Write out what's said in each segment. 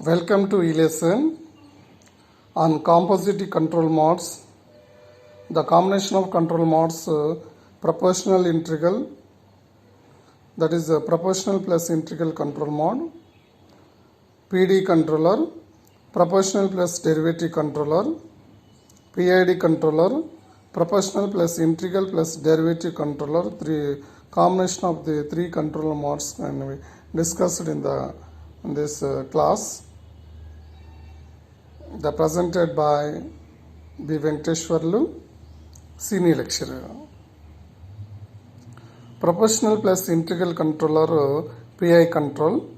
Welcome to e-lesson on composite control modes. The combination of control modes proportional integral, that is proportional plus integral control mode, PD controller, proportional plus derivative controller, PID controller, proportional plus integral plus derivative controller. Three combination of the three control modes can be discussed in this class. The presented by B. Venkateshwarlu, senior lecturer. Proportional plus integral controller, PI control.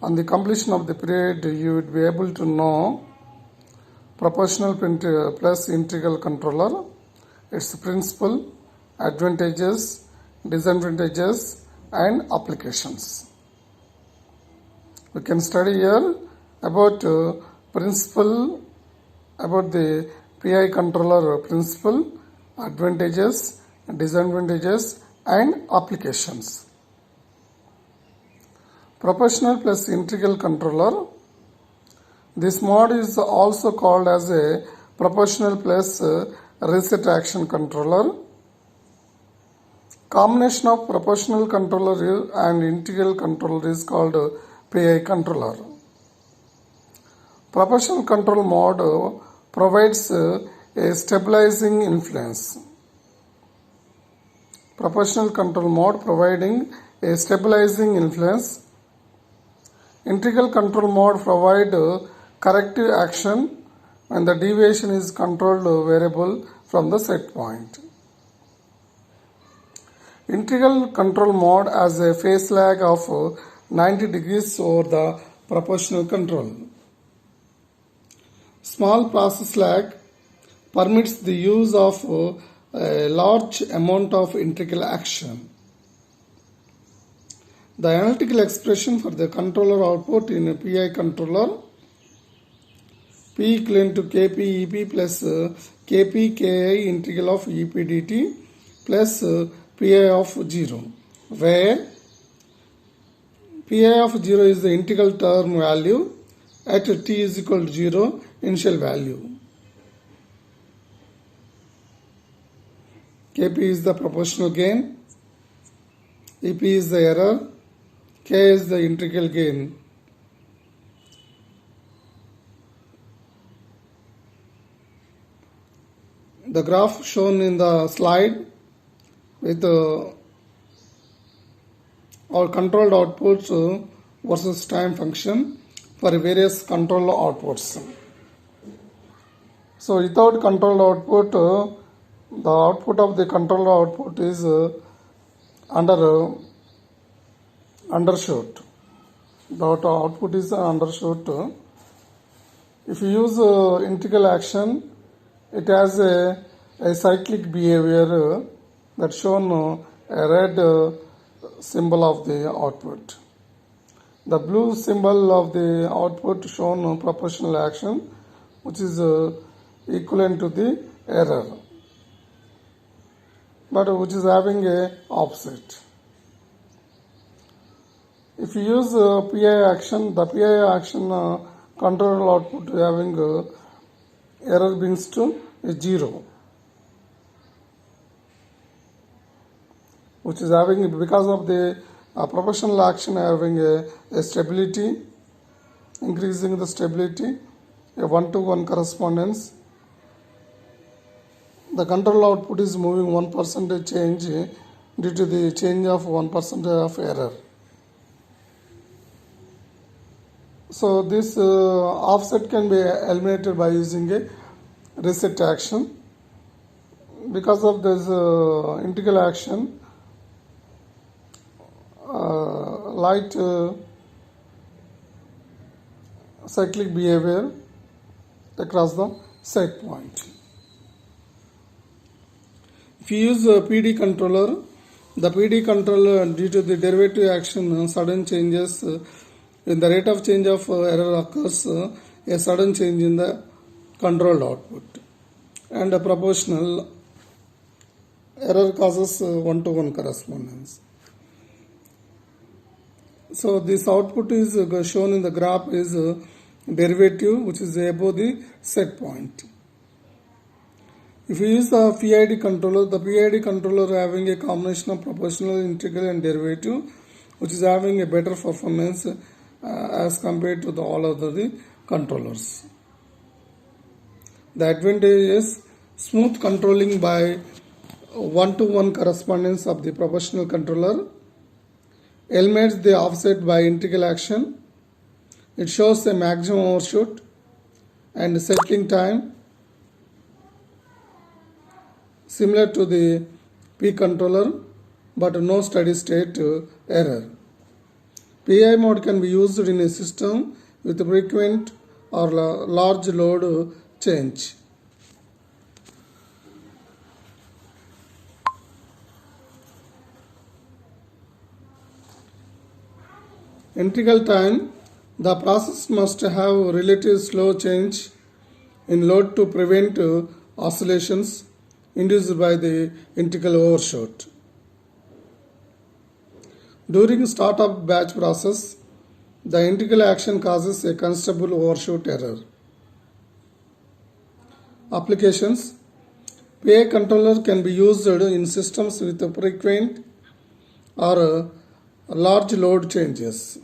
On the completion of the period, you would be able to know proportional plus integral controller, its principle, advantages, disadvantages, and applications. We can study here about principle, about the PI controller principle, advantages, disadvantages, and applications. Proportional plus integral controller. This mode is also called as a proportional plus reset action controller. Combination of proportional controller and integral controller is called PI controller. Proportional control mode provides a stabilizing influence. Proportional control mode providing a stabilizing influence. Integral control mode provide corrective action when the deviation is controlled variable from the set point. Integral control mode has a phase lag of 90 degrees over the proportional control. Small process lag permits the use of a large amount of integral action. The analytical expression for the controller output in a PI controller, P equivalent to Kp Ep plus Kp Ki integral of Ep dt plus Pi of 0, where Pi of 0 is the integral term value at t is equal to 0 initial value. Kp is the proportional gain, Ep is the error, K is the integral gain. The graph shown in the slide with our controlled outputs versus time function for various controlled outputs. So without controlled output, the output of the controlled output is undershoot. The output is undershoot. If you use integral action, it has a cyclic behavior that's shown a red symbol of the output. The blue symbol of the output shown proportional action, which is equivalent to the error, but which is having a offset. If you use PI action, the PI action control output having error brings to 0, which is having, because of the proportional action having a stability, increasing the stability, a 1-to-1 correspondence. The control output is moving 1% change due to the change of 1% of error. So this offset can be eliminated by using a reset action. Because of this integral action, light cyclic behavior across the set point. If you use a PD controller, the PD controller, due to the derivative action, sudden changes in the rate of change of error occurs, a sudden change in the controlled output, and a proportional error causes 1-to-1 correspondence. So this output is shown in the graph is derivative which is above the set point. If you use the PID controller, the PID controller having a combination of proportional, integral and derivative, which is having a better performance as compared to all other the controllers. The advantage is smooth controlling by one-to-one correspondence of the proportional controller, eliminates the offset by integral action, it shows a maximum overshoot and settling time similar to the P controller but no steady state error. PI mode can be used in a system with frequent or large load change. Integral time, the process must have relative slow change in load to prevent oscillations induced by the integral overshoot. During startup batch process, the integral action causes a considerable overshoot error. Applications: PI controller can be used in systems with frequent or large load changes.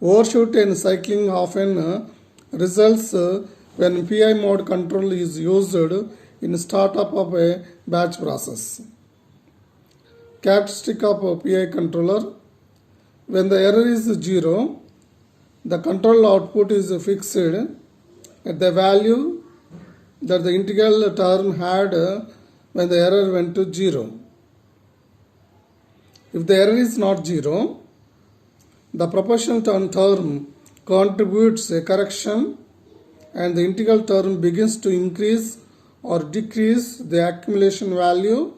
Overshoot and cycling often results when PI mode control is used in startup of a batch process. Characteristic of a PI controller: when the error is 0, the control output is fixed at the value that the integral term had when the error went to 0. If the error is not 0, the proportional term contributes a correction and the integral term begins to increase or decrease. The accumulation value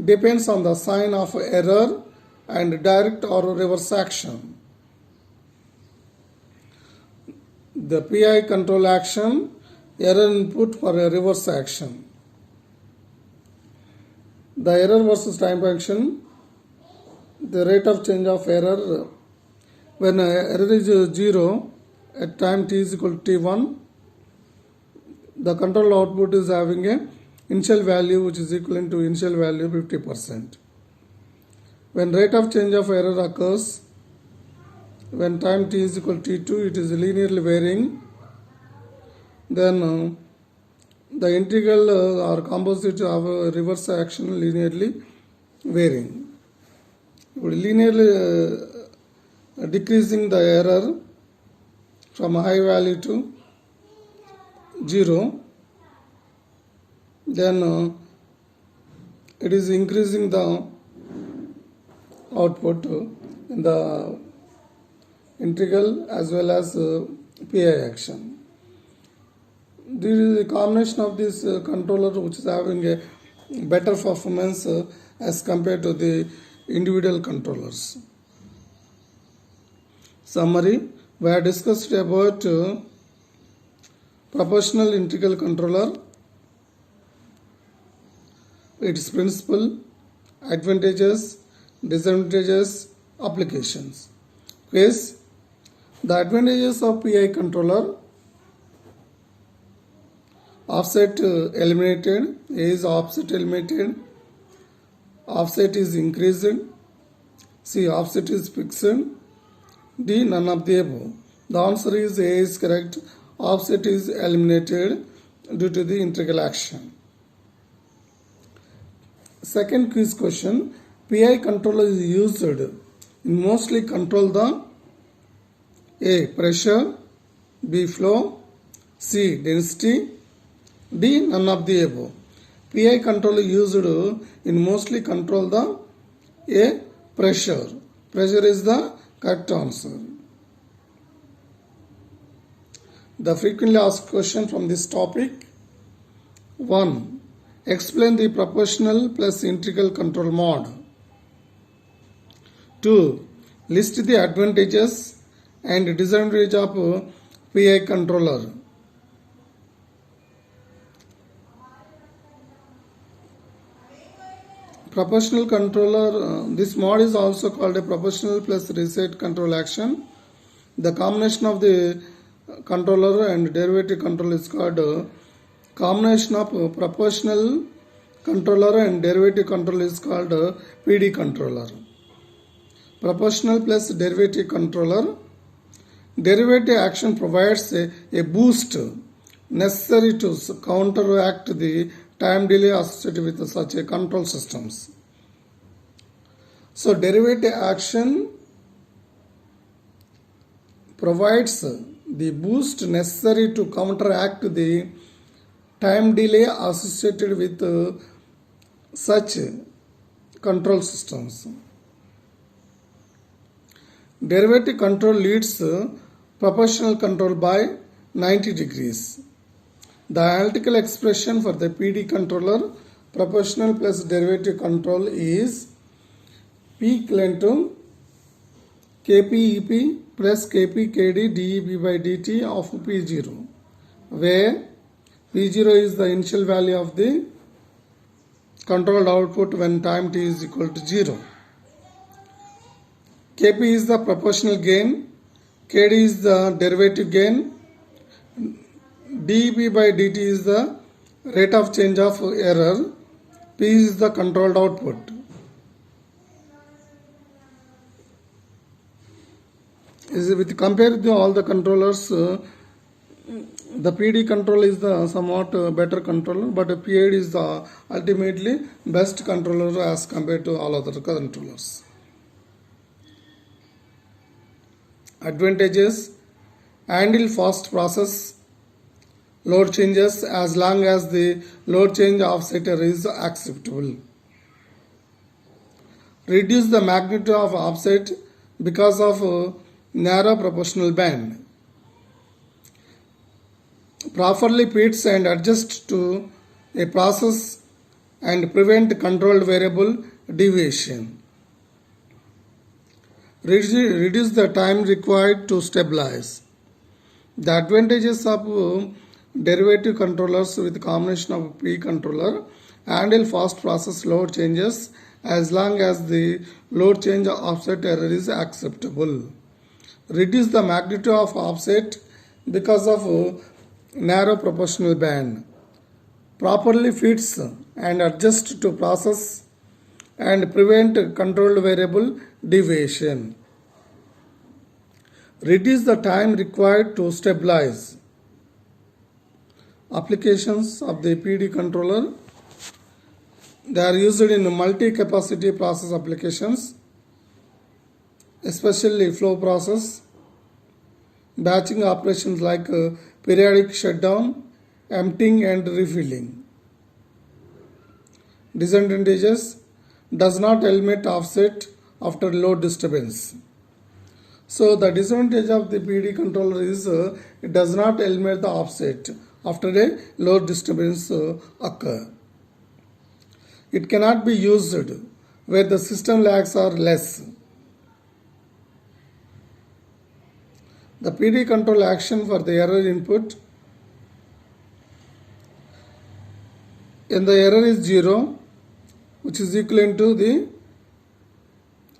depends on the sign of error and direct or reverse action. The PI control action, error input for a reverse action. The error versus time function, the rate of change of error. When error is 0 at time t is equal to t1, the control output is having a initial value which is equivalent to initial value 50%. When rate of change of error occurs, when time t is equal to t2, it is linearly varying. Then the integral or composite of reverse action linearly varying. Linearly decreasing the error from a high value to 0, then it is increasing the output in the integral as well as PI action. This is a combination of this controller which is having a better performance as compared to the individual controllers. Summary: we have discussed about proportional integral controller, its principle, advantages, disadvantages, applications. Case: the advantages of PI controller: offset eliminated, A is offset eliminated, offset is increased, C offset is fixed, D none of the above. The answer is A is correct. Offset is eliminated due to the integral action. Second quiz question: PI controller is used in mostly control the A pressure, B flow, C density, D none of the above. PI controller used in mostly control the A pressure. Pressure is the correct answer. The frequently asked question from this topic: 1. Explain the proportional plus integral control mode. 2. List the advantages and disadvantages of PI controller. Proportional controller, this mode is also called a proportional plus reset control action. The combination of the controller and derivative control is called combination of proportional controller and derivative control is called PD controller. Proportional plus derivative controller. Derivative action provides a boost necessary to counteract the time delay associated with such a control systems. So derivative action provides the boost necessary to counteract the time delay associated with such control systems. Derivative control leads proportional control by 90 degrees. The analytical expression for the PD controller proportional plus derivative control is P equivalent to KP EP plus KP KD dEP by dt of P0, where P0 is the initial value of the controlled output when time t is equal to 0. Kp is the proportional gain, Kd is the derivative gain, dEP by dt is the rate of change of error, P is the controlled output. With compared to all the controllers, the PD control is the somewhat better controller, but PID is the ultimately best controller as compared to all other controllers. Advantages: handle fast process load changes as long as the load change offset error is acceptable. Reduce the magnitude of offset because of narrow proportional band. Properly fits and adjust to a process and prevent controlled variable deviation. Reduce the time required to stabilize. The advantages of derivative controllers with combination of P controller: handle fast process load changes as long as the load change offset error is acceptable. Reduce the magnitude of offset because of narrow proportional band. Properly fits and adjust to process and prevent controlled variable deviation. Reduce the time required to stabilize. Applications of the PD controller: they are used in multi-capacity process applications, especially flow process, batching operations like periodic shutdown, emptying and refilling. Disadvantages: does not eliminate offset after load disturbance. So the disadvantage of the PD controller is it does not eliminate the offset after a load disturbance occur. It cannot be used where the system lags are less. The PD control action for the error input: when the error is 0, which is equivalent to the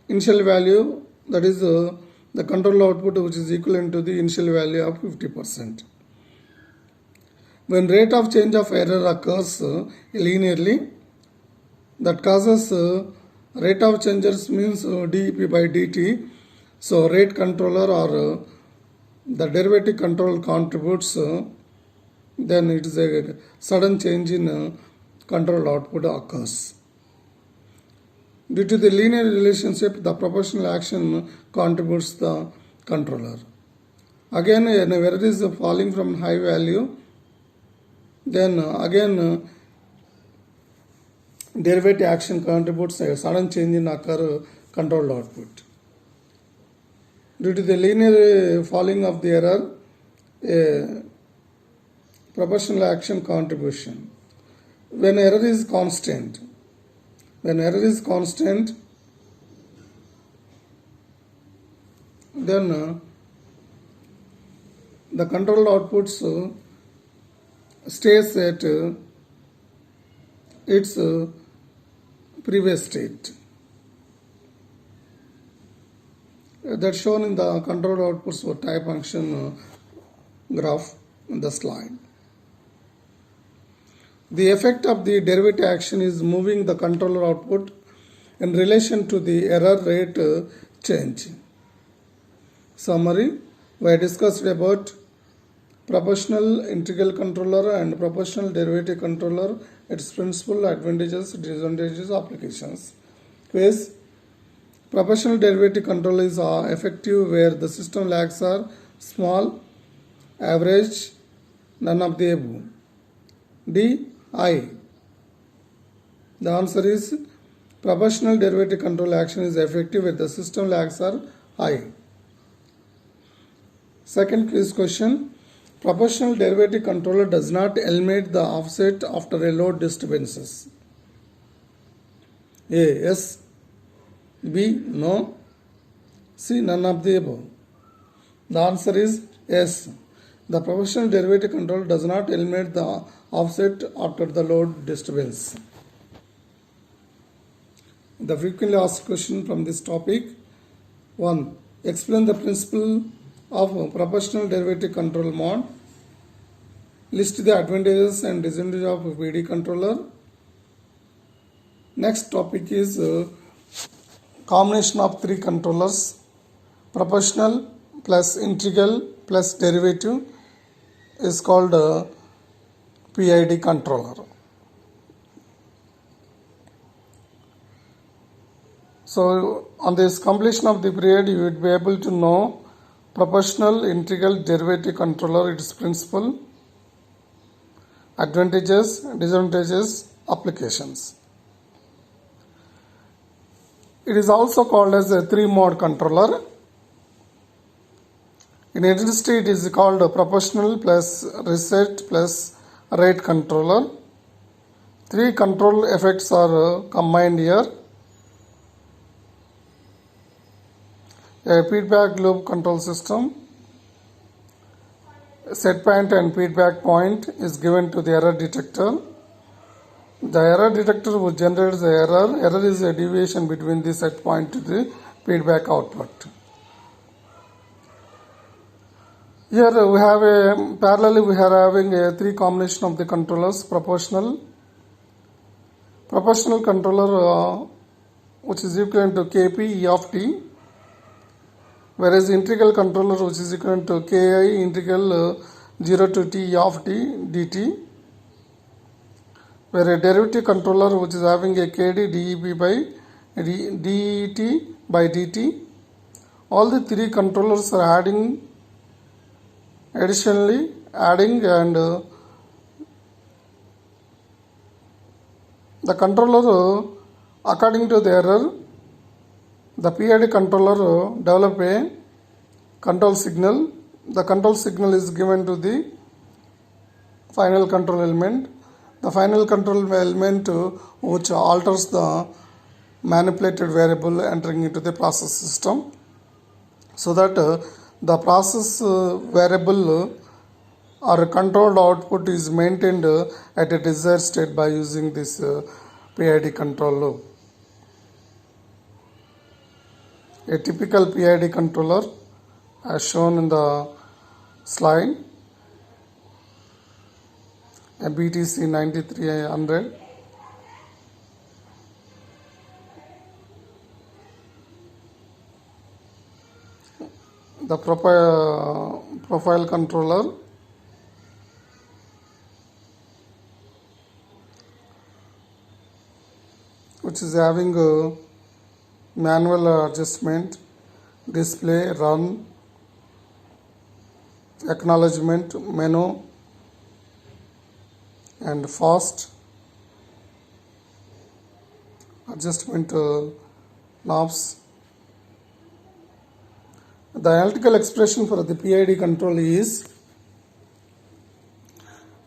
initial value, that is the control output, which is equivalent to the initial value of 50%. When rate of change of error occurs linearly, that causes rate of changes means dEP by dt. So rate controller or the derivative control contributes, then it is a sudden change in control output occurs. Due to the linear relationship, the proportional action contributes the controller. Again, an error is falling from high value, then again derivative action contributes a sudden change in occur controlled output. Due to the linear falling of the error, a proportional action contribution. When error is constant, then the controlled outputs stays at its previous state. That's shown in the control outputs for type function graph in the slide. The effect of the derivative action is moving the controller output in relation to the error rate change. Summary: we discussed about proportional integral controller and proportional derivative controller, its principle, advantages, disadvantages, applications. Quiz: proportional derivative controller is effective where the system lags are small, average, none of the above. D. I. The answer is proportional derivative control action is effective where the system lags are high. Second quiz question: proportional derivative controller does not eliminate the offset after a load disturbances. A. Yes. B. No. C. None of the above. The answer is yes. The proportional derivative controller does not eliminate the offset after the load disturbance. The frequently asked question from this topic: 1. Explain the principle of proportional derivative control mod. List the advantages and disadvantages of PD controller. Next topic is combination of three controllers: proportional plus integral plus derivative is called PID controller. So on this completion of the period, you would be able to know proportional integral derivative controller, its principle, advantages, disadvantages, applications. It is also called as a three-mode controller. In industry, it is called a proportional plus reset plus rate controller. Three control effects are combined here. A feedback loop control system. Set point and feedback point is given to the error detector. The error detector will generate the error. Error is a deviation between the set point to the feedback output. Here we have parallelly we are having a three combination of the controllers: proportional controller which is equivalent to Kp E of t, whereas integral controller which is equivalent to Ki integral 0 to t E of t dt, where a derivative controller which is having a Kd dep by det by dt. All the three controllers are adding and the controller according to the error, the PID controller develop a control signal. The control signal is given to the final control element. The final control element which alters the manipulated variable entering into the process system, so that the process variable or controlled output is maintained at a desired state by using this PID control loop. A typical PID controller as shown in the slide, a BTC 9300. The profile controller, which is having a manual adjustment, display, run, acknowledgement, menu, and fast adjustment knobs. The analytical expression for the PID control is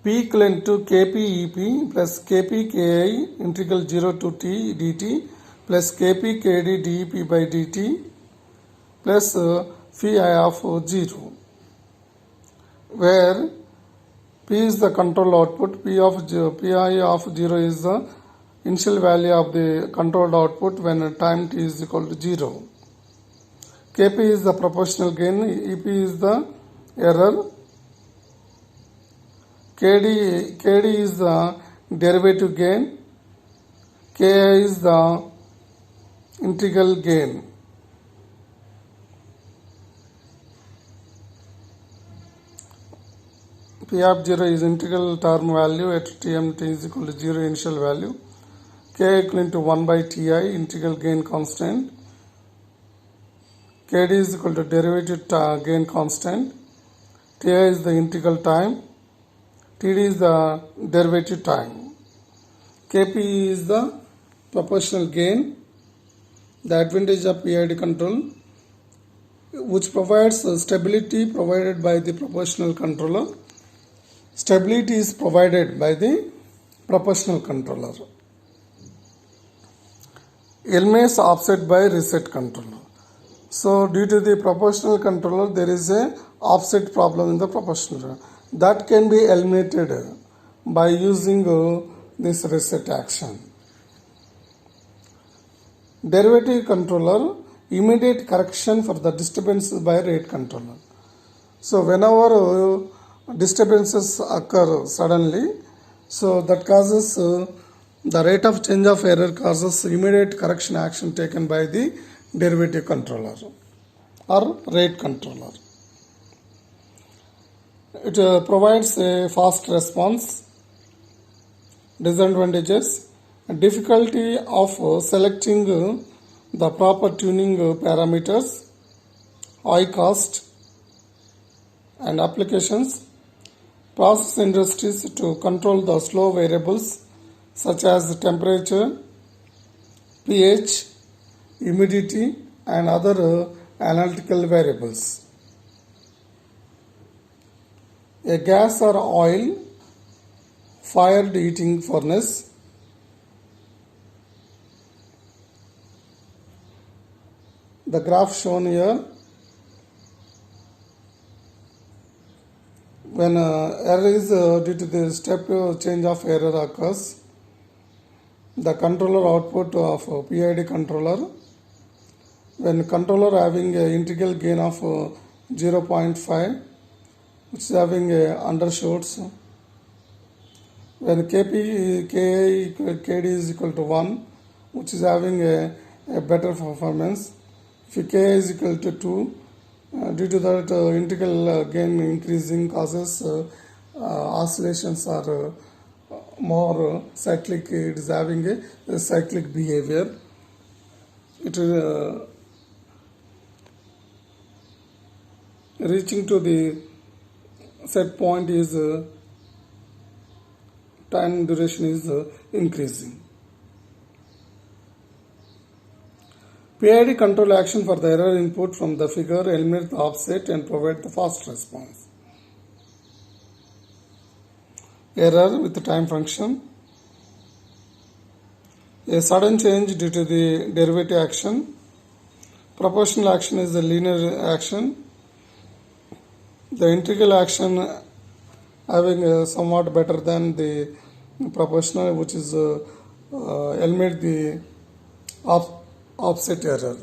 P equivalent to Kp Ep plus Kp Ki integral 0 to t dt plus Kp Kd dep by dt plus phi of 0, where P is the control output, Pi of 0 is the initial value of the controlled output when time t is equal to 0. Kp is the proportional gain, Ep is the error, Kd is the derivative gain, Ki is the integral gain. P of 0 is integral term value at Tmt is equal to 0 initial value, K equal to 1 by Ti integral gain constant, Kd is equal to derivative gain constant, Ti is the integral time, Td is the derivative time, Kp is the proportional gain. The advantage of PID control, which provides stability provided by the proportional controller. Stability is provided by the proportional controller. Eliminates offset by reset controller. So due to the proportional controller, there is a offset problem in the proportional. That can be eliminated by using this reset action. Derivative controller, immediate correction for the disturbances by rate controller. So whenever disturbances occur suddenly, so that causes the rate of change of error causes immediate correction action taken by the derivative controller or rate controller. It provides a fast response. Disadvantages: difficulty of selecting the proper tuning parameters, high cost and applications. Process industries to control the slow variables such as temperature, pH, humidity and other analytical variables. A gas or oil fired heating furnace, the graph shown here, when error is due to the step change of error occurs, the controller output of PID controller, when controller having a integral gain of 0.5, which is having a undershoots, when Kp, Kd is equal to 1, which is having a better performance. If K is equal to 2, due to that integral gain increasing causes oscillations are more cyclic, it is having a cyclic behavior. It reaching to the set point is time duration is increasing. PID control action for the error input from the figure eliminate the offset and provide the fast response. Error with the time function. A sudden change due to the derivative action. Proportional action is the linear action. The integral action having somewhat better than the proportional, which is eliminate the offset error.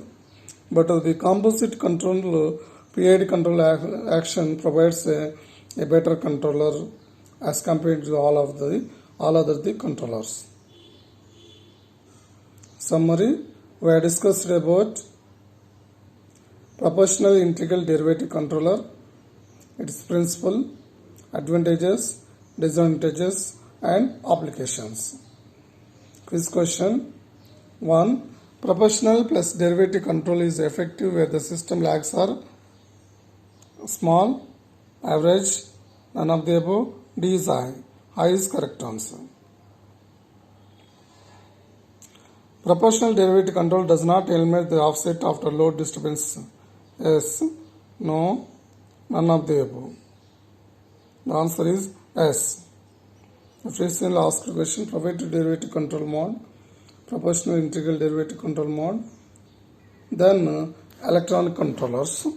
But the composite control PID control action provides a better controller as compared to all other controllers. Summary: we have discussed about proportional integral derivative controller, its principle, advantages, disadvantages and applications. Quiz question 1. Proportional plus derivative control is effective where the system lags are small, average, none of the above, D is high. High is correct answer. Proportional derivative control does not eliminate the offset after load disturbance. Yes, no, none of the above. The answer is S. The frequently asked question: provide derivative control mode, proportional integral derivative control mode, then electronic controllers.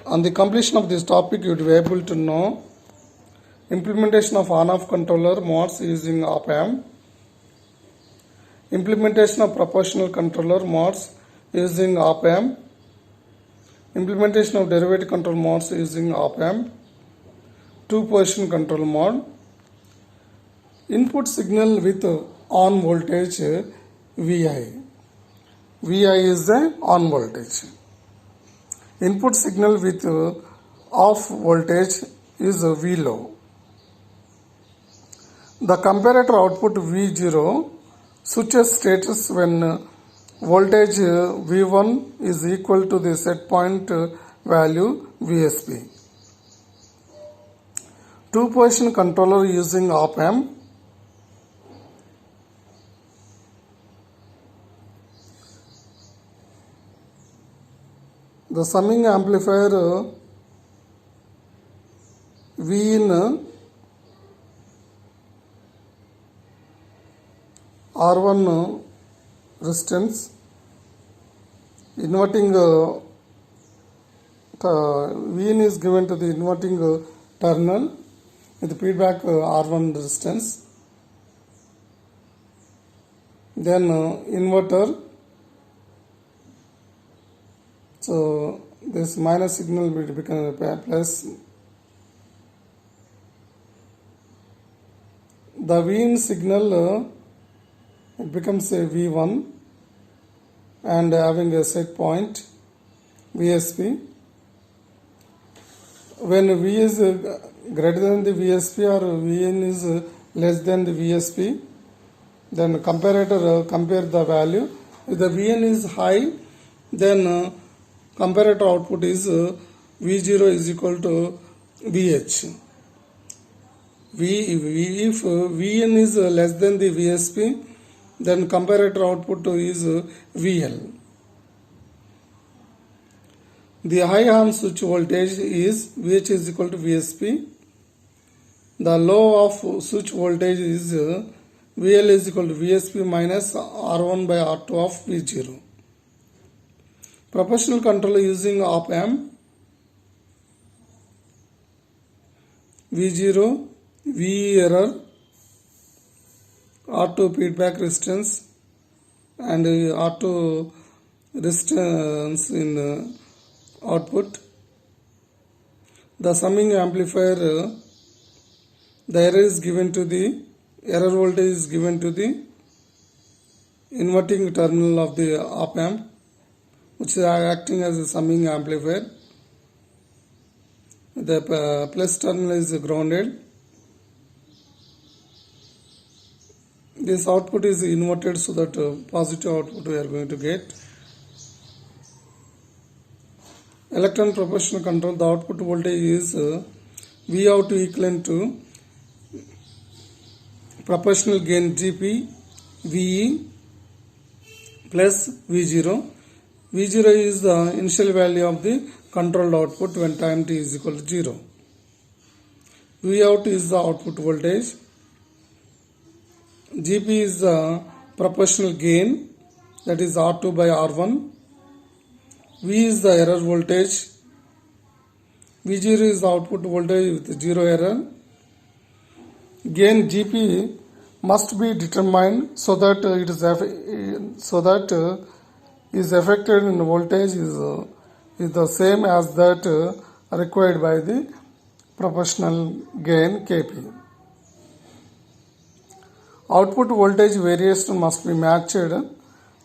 On the completion of this topic, you will be able to know implementation of on-off controller modes using op-amp, implementation of proportional controller modes using op-amp, implementation of derivative control modes using op-amp, two-position control mode, input signal with on voltage Vi. Vi is the on voltage. Input signal with off voltage is V low. The comparator output V0 switches status when voltage V1 is equal to the set point value VSP. Two-position controller using op-amp. The summing amplifier V in R1 resistance, inverting V in is given to the inverting terminal with feedback R1 resistance. Then inverter. So this minus signal will become a plus. The V in signal it becomes a V1 and having a set point VSP. When V is greater than the VSP or Vn is less than the VSP, then comparator compare the value. If the Vn is high, then comparator output is V0 is equal to VH. If Vn is less than the VSP, then comparator output is VL. The high on switch voltage is VH is equal to VSP. The low of switch voltage is VL is equal to VSP minus R1 by R2 of V0. Proportional controller using op-amp. V0, V error, R2 feedback resistance and R2 resistance in output. The summing amplifier, the error is given to the error voltage is given to the inverting terminal of the op-amp, which is acting as a summing amplifier. The plus terminal is grounded. This output is inverted so that positive output we are going to get. Electron proportional control, the output voltage is V out equivalent to proportional gain GP VE plus V0. V0 is the initial value of the controlled output when time t is equal to 0. V out is the output voltage. GP is the proportional gain, that is R2 by R1. V is the error voltage. V0 is the output voltage with 0 error. Gain GP must be determined so that it is affected in voltage is the same as that required by the proportional gain Kp. Output voltage variation must be matched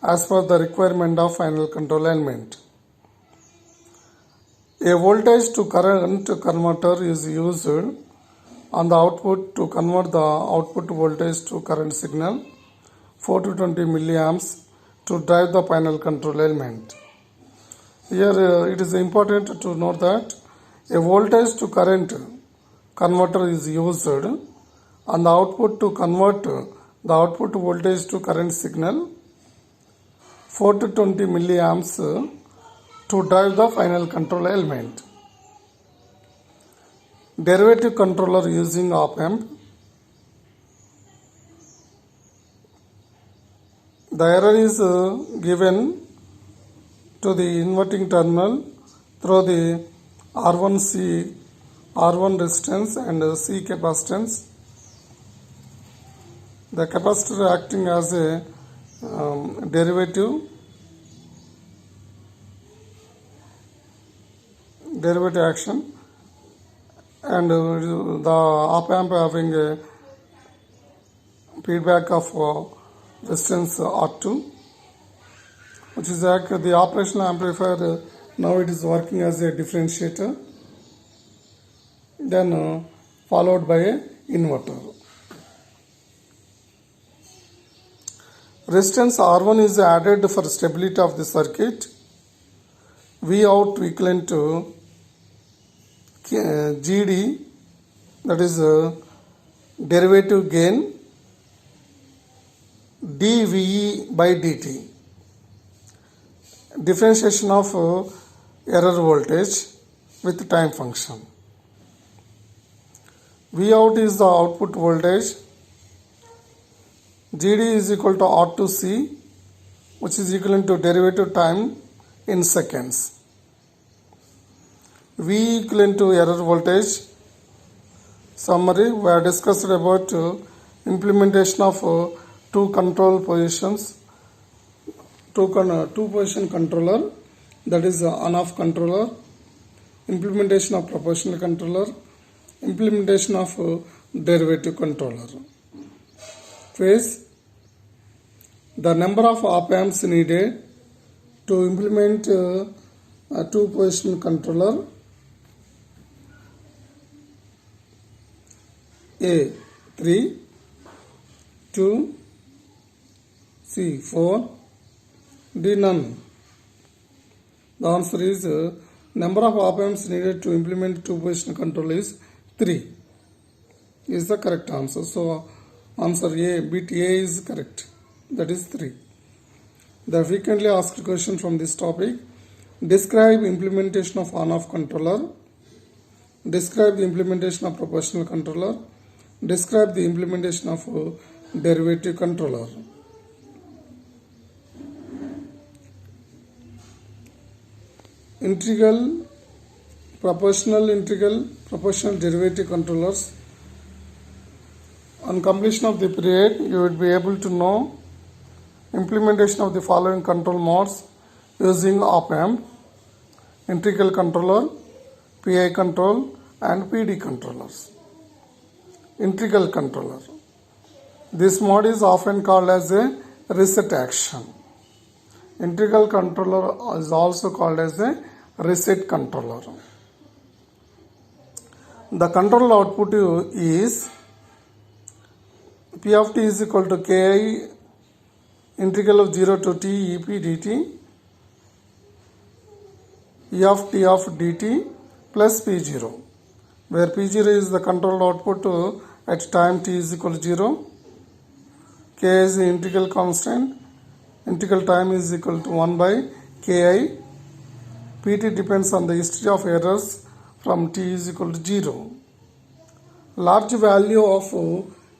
as per the requirement of final control element. A voltage to current converter is used on the output to convert the output voltage to current signal 4 to 20 milliamps to drive the final control element. Here it is important to note that a voltage to current converter is used on the output to convert the output voltage to current signal 4 to 20 milliamps to drive the final control element. Derivative controller using op-amp. The error is given to the inverting terminal through the R1C R1 resistance and C capacitance. The capacitor acting as a derivative action, and the op amp having a feedback of resistance R2, which is like the operational amplifier. Now it is working as a differentiator, then followed by a inverter. Resistance R1 is added for stability of the circuit. V out equivalent to GD, that is derivative gain, dVe by dt, differentiation of error voltage with time function. V out is the output voltage. GD is equal to R2C, which is equivalent to derivative time in seconds. V equivalent to error voltage. Summary: we have discussed about implementation of two control positions, two position controller, that is on-off controller, implementation of proportional controller, implementation of derivative controller. Phase: the number of op amps needed to implement a two position controller. A 3, 2, C 4, D none. The answer is number of op amps needed to implement two position control is 3 is the correct answer. So answer A, bit A is correct, that is 3. The frequently asked question from this topic: describe implementation of on-off controller, describe the implementation of proportional controller, describe the implementation of derivative controller. Integral, proportional derivative controllers. On completion of the period, you would be able to know implementation of the following control modes using op amp: integral controller, PI control, and PD controllers. Integral controller. This mode is often called as a reset action. Integral controller is also called as a reset controller. The control output is P of t is equal to Ki integral of 0 to t ep dt, E of t of dt plus P0, where P0 is the control output at time t is equal to 0, K is the integral constant, integral time is equal to 1 by Ki, Pt depends on the history of errors from t is equal to 0. Large value of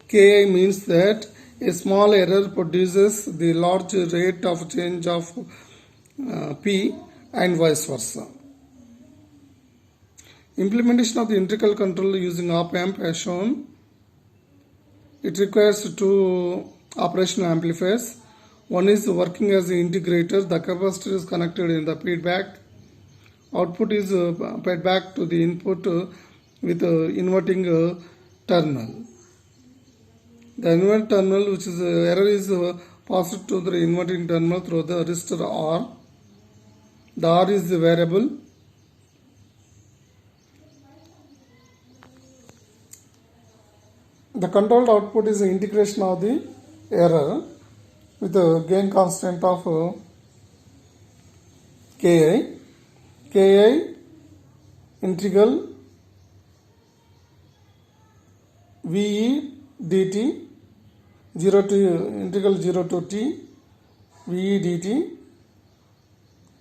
Ki means that a small error produces the large rate of change of P and vice versa. Implementation of the integral control using op amp as shown. It requires two operational amplifiers. One is working as the integrator. The capacitor is connected in the feedback. Output is fed back to the input with inverting terminal. The inverting terminal, which is error, is passed to the inverting terminal through the resistor R. The R is the variable. The controlled output is the integration of the error with the gain constant of Ki. Ki integral Ve dt 0 to integral 0 to t Ve dt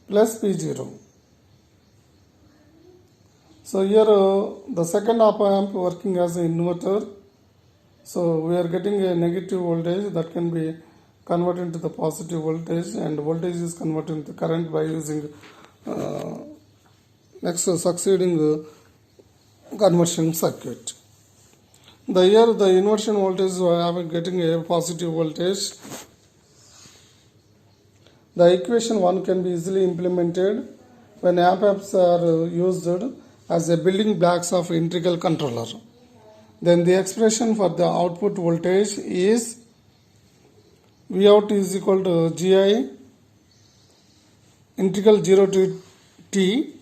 plus P0. So here the second op amp working as an inverter. So we are getting a negative voltage that can be converted into the positive voltage, and voltage is converted into current by using next succeeding conversion circuit. Here the inversion voltage I am getting a positive voltage. The equation 1 can be easily implemented when amps are used as a building blocks of integral controller. Then the expression for the output voltage is Vout is equal to Gi integral 0 to t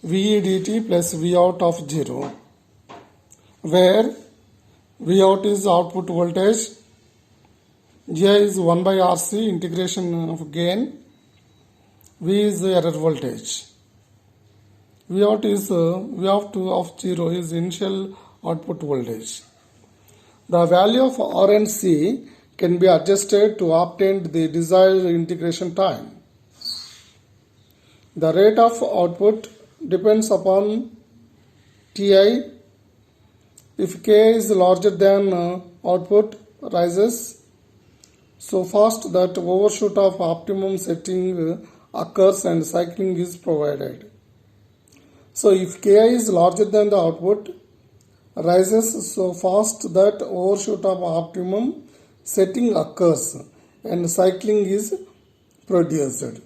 VE dt plus Vout of 0, where Vout is output voltage, Gi is 1 by RC integration of gain, V is the error voltage. Vout is Vout of 0 is initial output voltage. The value of R and C can be adjusted to obtain the desired integration time. The rate of output depends upon Ti. If K is larger than output rises so fast that overshoot of optimum setting occurs and cycling is provided. So if Ki is larger than the output rises so fast that overshoot of optimum setting occurs and cycling is produced.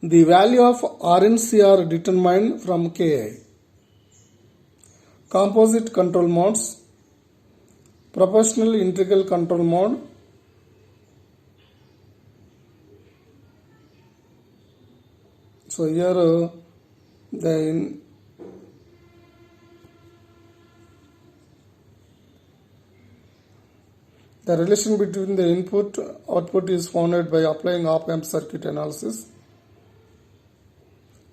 The value of R and C are determined from Ki. Composite control modes, proportional integral control mode, so here the relation between the input output is founded by applying op-amp circuit analysis.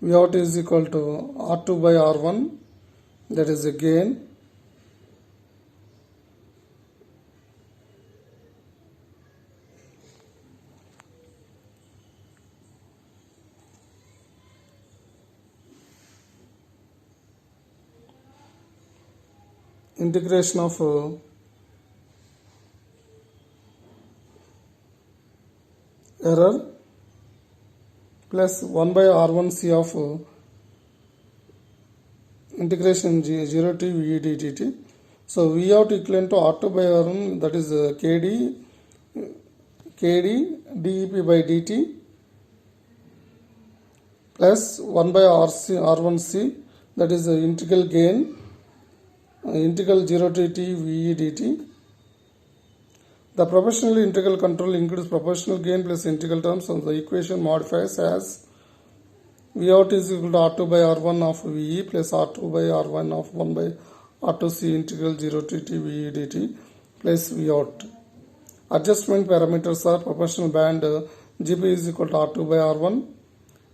Vout is equal to R2 by R1, that is a gain, integration of error plus 1 by R1C of integration 0 to VE dt. So Vout equivalent to R2 by R1, that is KD dep by dt plus 1 by R1C, that is integral gain integral 0 to t VE dt. The proportional integral control includes proportional gain plus integral terms, and the equation modifies as Vout is equal to R2 by R1 of VE plus R2 by R1 of 1 by R2C integral 0 to t VE dt plus Vout. Adjustment parameters are proportional band GP is equal to R2 by R1,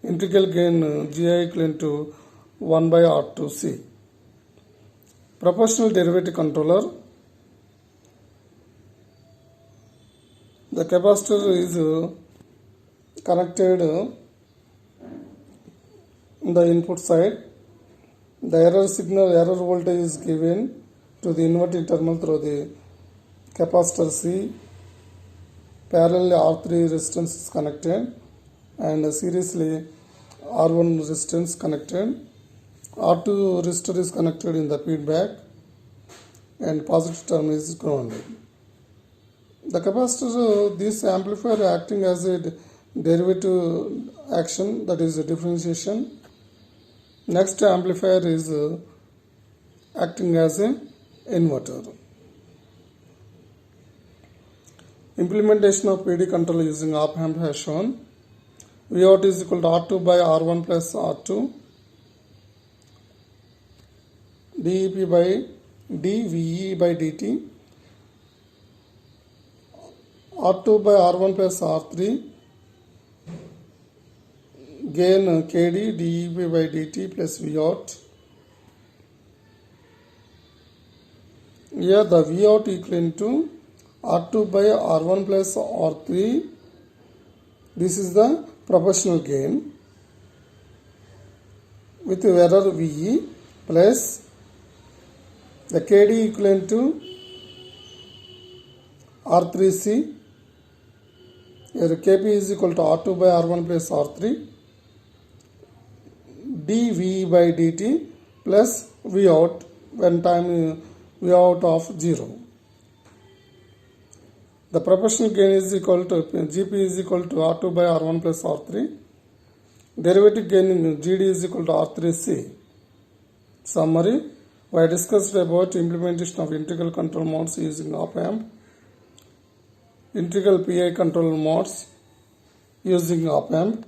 integral gain GI equivalent to 1 by R2C. Proportional derivative controller. The capacitor is connected in the input side. The error voltage is given to the inverting terminal through the capacitor C. Parallelly R3 resistance is connected and seriously R1 resistance connected. R2 resistor is connected in the feedback and positive terminal is grounded. The capacitor, this amplifier acting as a derivative action, that is a differentiation. Next amplifier is acting as an inverter. Implementation of PD control using op-amp has shown. Vout is equal to R2 by R1 plus R2 dep by dVe by dt, R2 by R1 plus R3 gain KD dep by dt plus Vout. Here the Vout equivalent to R2 by R1 plus R3. This is the proportional gain with error VE plus the KD equivalent to R3C. Here Kp is equal to R2 by R1 plus R3 dVe by dt plus V out when time V out of 0. The proportional gain is equal to GP is equal to R2 by R1 plus R3. Derivative gain in GD is equal to R3C. Summary: we discussed about implementation of integral control modes using op-amp, integral PI control modes using op-amp,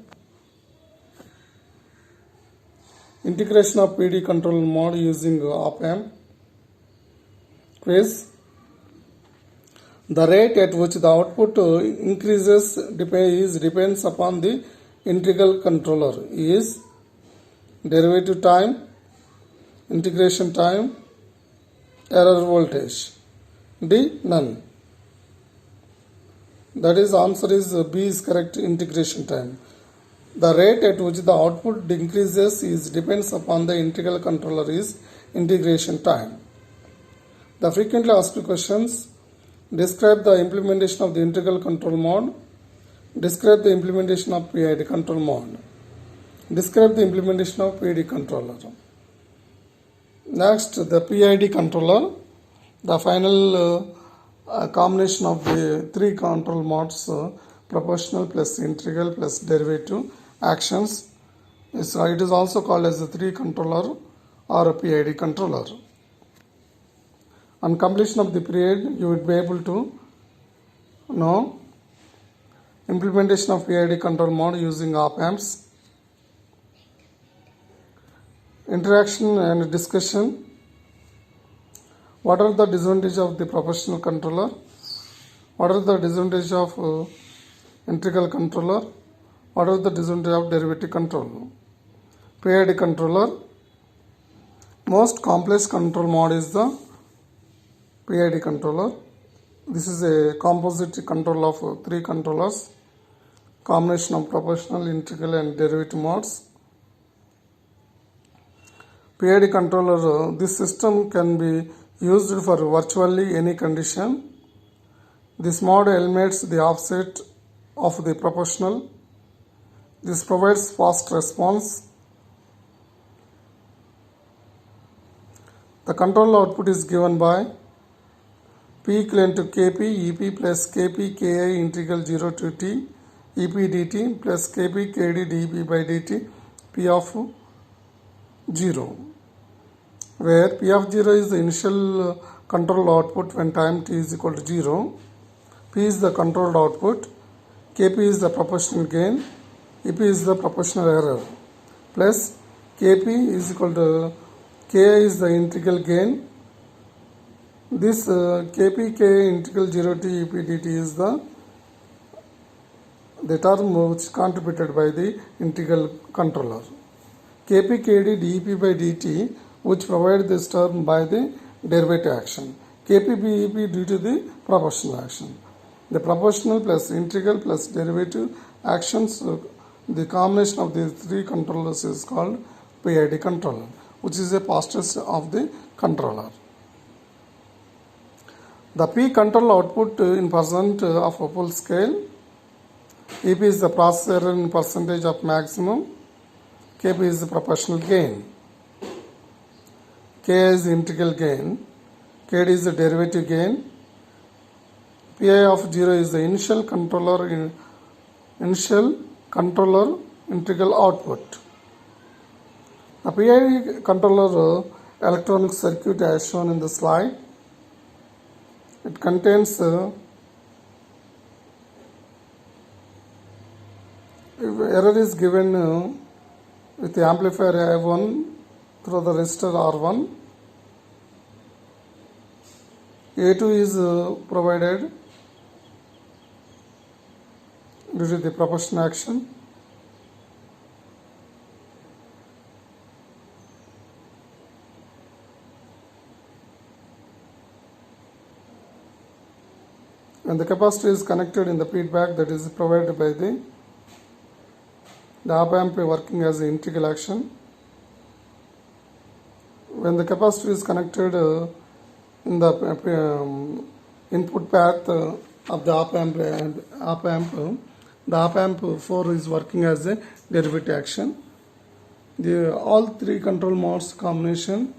integration of PD control mode using op-amp. Quiz: the rate at which the output increases depends upon the integral controller is derivative time, integration time, error voltage. D, none. That is, answer is B is correct, integration time. The rate at which the output increases depends upon the integral controller is integration time. The frequently asked questions: describe the implementation of the integral control mode. Describe the implementation of PID control mode. Describe the implementation of PID controller. Next, the PID controller, the final combination of the three control modes, proportional plus integral plus derivative actions. It is also called as a three controller or a PID controller. On completion of the period, you would be able to know implementation of PID control mode using op-amps. Interaction and discussion. What are the disadvantages of the proportional controller? What are the disadvantages of integral controller? What are the disadvantages of derivative control? PID controller. Most complex control mode is the PID controller. This is a composite control of three controllers, combination of proportional, integral and derivative modes. PID controller, this system can be used for virtually any condition. This mode eliminates the offset of the proportional. This provides fast response. The control output is given by P equivalent to Kp Ep plus Kp Ki integral 0 to T Ep dt plus Kp Kd dP by dt P of 0, where P of 0 is the initial control output when time t is equal to 0, P is the controlled output, Kp is the proportional gain, Ep is the proportional error, plus Kp is equal to Ki is the integral gain. This Kp Ki integral 0 to Ep dt is the term which is contributed by the integral controller. Kp Kd dP by dt, which provide this term by the derivative action. Kp Bep due to the proportional action. The proportional plus integral plus derivative actions, the combination of the three controllers is called PID controller, which is a fastest of the controller. The P control output in percent of a full scale. Ep is the process error in percentage of maximum. Kp is the proportional gain. Ki is the integral gain. Kd is the derivative gain. Pi of 0 is the initial controller integral output. The PID controller electronic circuit as shown in the slide. It contains if error is given with the amplifier I1 through the resistor R1. A2 is provided due to the proportional action. When the capacitor is connected in the feedback that is provided by the op-amp working as the integral action. When the capacitor is connected in the input path of the op-amp, the op-amp 4 is working as a derivative action. all three control modes combination,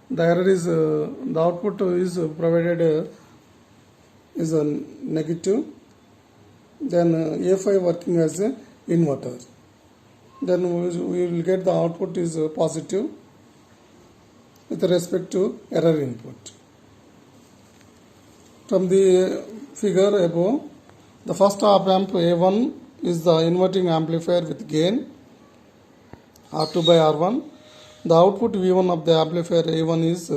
the error is the output is provided is a negative. Then A5 working as a inverter. Then we will get the output is positive with respect to error input. From the figure above, the first op amp A1 is the inverting amplifier with gain R2 by R1. The output V1 of the amplifier A1 is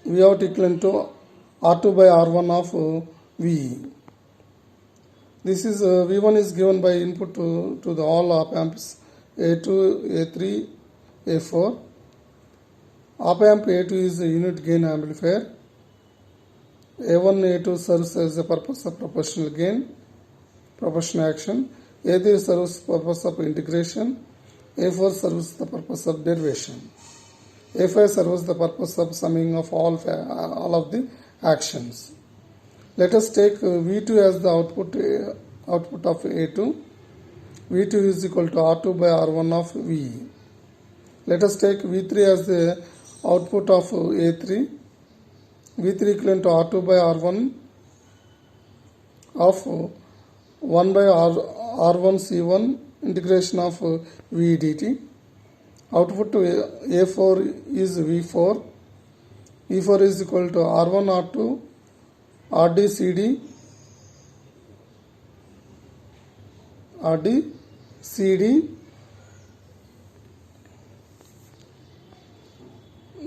Vout equivalent to R2 by R1 of VE. This is V1 is given by input to the all op amps A2, A3, A4. Op amp A2 is a unit gain amplifier. A1, A2 serves as the purpose of proportional gain, proportional action. A3 serves purpose of integration. A4 serves the purpose of derivation. A5 serves the purpose of summing of all of the actions. Let us take V2 as the output of A2. V2 is equal to R2 by R1 of VE. Let us take V3 as the output of A3. V3 equivalent to R2 by R1 of 1 by R1 C1 integration of VE dt. Output to A4 is V4. V4 is equal to R1 R2 RD CD RD CD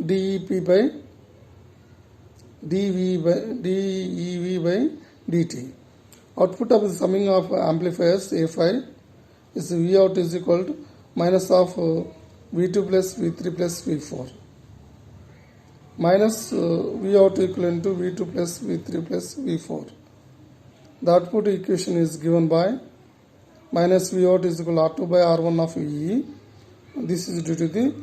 DEP by DEV by DT. Output of the summing of amplifiers A5 is V out is equal to minus of V2 plus V3 plus V4 minus V out equivalent to V2 plus V3 plus V4. The output equation is given by minus V out is equal to R2 by R1 of VE. This is due to the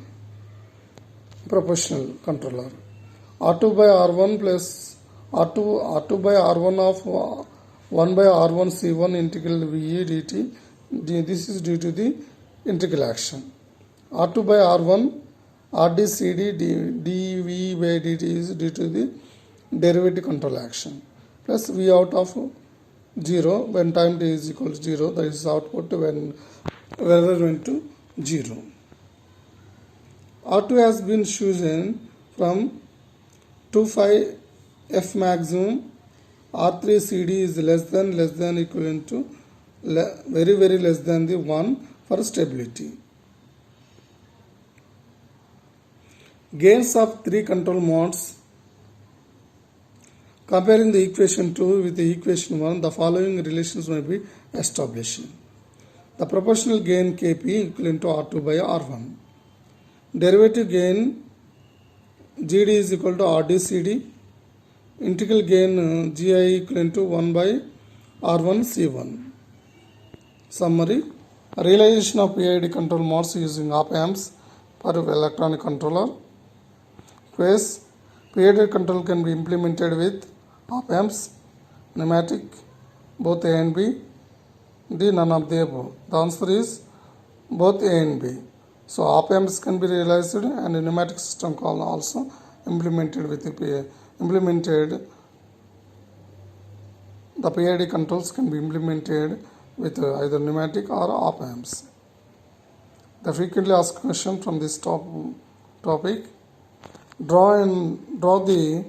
proportional controller. R2 by R1 plus R2 by R1 of 1 by R1 C1 integral VE dt. This is due to the integral action. R2 by R1 RD CD dV by dt is due to the derivative control action plus V out of 0 when time t is equal to 0, that is output when error went to 0. R2 has been chosen from 2.5 F maximum. R3 CD is less than equivalent to very less than the 1 for stability. Gains of three control modes. Comparing the equation 2 with the equation 1, the following relations may be established. The proportional gain Kp equivalent to R2 by R1. Derivative gain GD is equal to RD CD. Integral gain GI equivalent to 1 by R1 C1. Summary. Realization of PID control modes using op amps per electronic controller. Quiz. PID control can be implemented with op amps, pneumatic, both A and B. D. None of the above. The answer is both A and B. So op amps can be realized and a pneumatic system can also implemented with the the PID controls can be implemented with either pneumatic or op amps. The frequently asked question from this topic. Draw the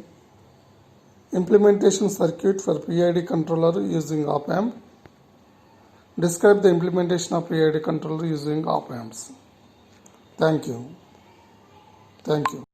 implementation circuit for PID controller using op amp. Describe the implementation of PID controller using op amps. Thank you.